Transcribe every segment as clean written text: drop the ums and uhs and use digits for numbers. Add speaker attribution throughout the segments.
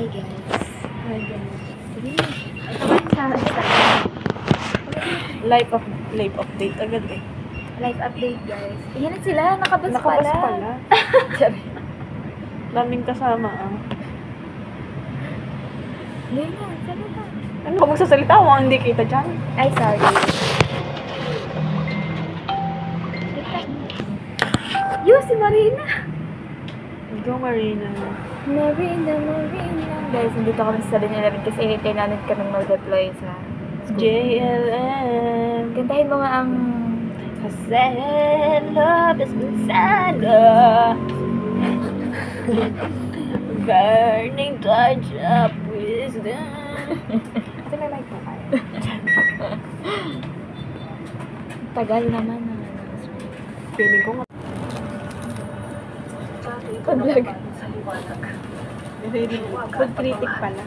Speaker 1: guys.
Speaker 2: Ay, ganun.
Speaker 1: Sige. Ito ba sa
Speaker 2: Life update agad eh.
Speaker 1: live update guys. Ayan na sila, nakabas
Speaker 2: Nakabas
Speaker 1: pala.
Speaker 2: pala. Daming kasama ah.
Speaker 1: Hindi na, sana na.
Speaker 2: Ano ka magsasalita mo? Hindi kita dyan.
Speaker 1: Ay, sorry. Yo, si Marina!
Speaker 2: Go Marina.
Speaker 1: Marina. Guys, nandito kami sa 7-Eleven kasi initay namin kaming mag-deploy sa school.
Speaker 2: JLM.
Speaker 1: Kantahin mo nga ang...
Speaker 2: Kasi love is Lusana. Burning touch of wisdom. Ate, may mic po kayo.
Speaker 1: Tagal naman ang
Speaker 2: Feeling ko nga.
Speaker 1: pag-vlog.
Speaker 2: Food critic pala.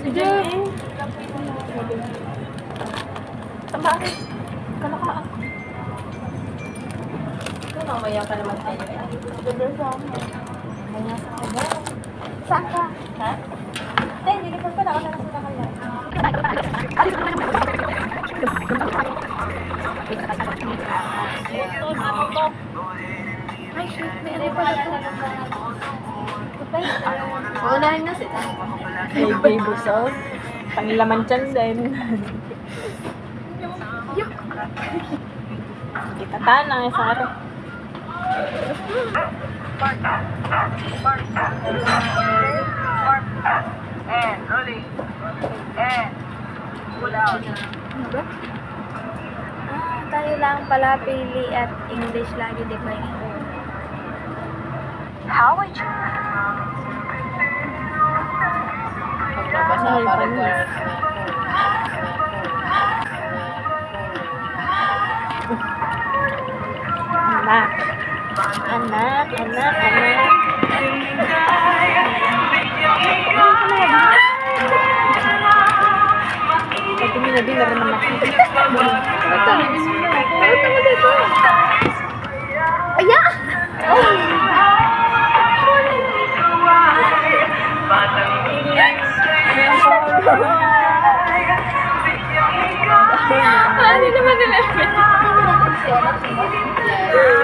Speaker 1: Sige!
Speaker 2: Tamahin. Kalakaan.
Speaker 1: Mamaya ka naman tayo.
Speaker 2: Ganda sa akin.
Speaker 1: Kaya sa kanya. Saan ka?
Speaker 2: Ha?
Speaker 1: Hindi, nilipon ko na ako na nasa kanya. Ay, shit. May aray pala ito. Kapay. Uunahin na sila.
Speaker 2: May baby sauce. Pangilaman tiyan din. Kita tanang eh sa araw.
Speaker 3: And rolling. And pull out.
Speaker 1: Ano ba? Tayo lang pala pili at English lagi, di ba?
Speaker 3: How would you?
Speaker 2: Ay, panis. Anak. Pati mo na din, narin naman ako.
Speaker 1: Aya! Hindi naman nila.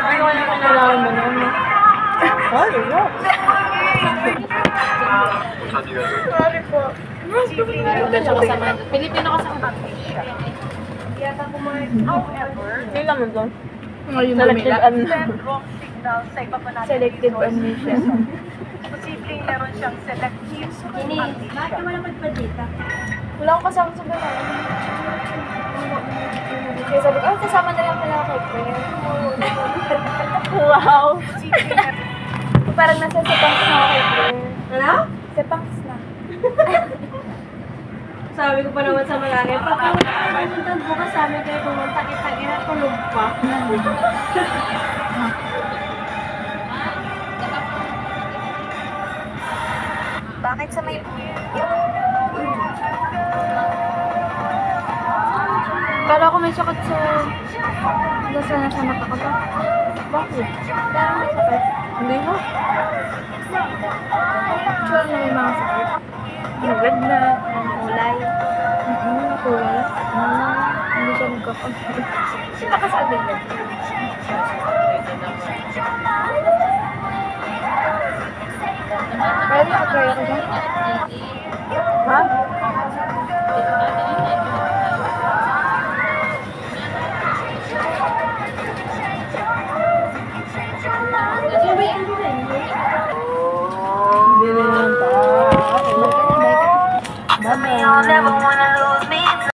Speaker 2: Ay, wala ka kailangan mo naman. Ay, what?
Speaker 1: Sorry po.
Speaker 2: Pilipino kasama.
Speaker 3: However,
Speaker 2: Hindi naman doon.
Speaker 1: Ngayon
Speaker 2: Selective ano.
Speaker 3: send wrong signal sa iba pa natin.
Speaker 1: Selective admission.
Speaker 3: Posibleng meron siyang selective
Speaker 1: Bakit
Speaker 3: admission.
Speaker 1: wala magpadita? Wala akong kasama sa bahay. Kaya sabi ko, kasama na lang pala ako kay Claire.
Speaker 2: Wow!
Speaker 1: Parang nasa Sepangs na ako kay Claire.
Speaker 4: Ano?
Speaker 1: Sepangs na.
Speaker 4: Sabi ko pa naman sa malaki, pagpunta bukas sa amin kayo pumunta kita tulog pa.
Speaker 3: Bakit sa may...
Speaker 1: Kala ko may sakit sa... nasa mata ko ba? Bakit? Kala may sakit.
Speaker 2: Hindi mo.
Speaker 1: Actually, may mga sakit. Yung red na, ang kulay. Kulay. Hindi siya nagkakonsult. Sila ka sa atin yan. Pwede mag-try ako dyan?
Speaker 2: Ha? Bili ng tao.
Speaker 3: I'll never wanna lose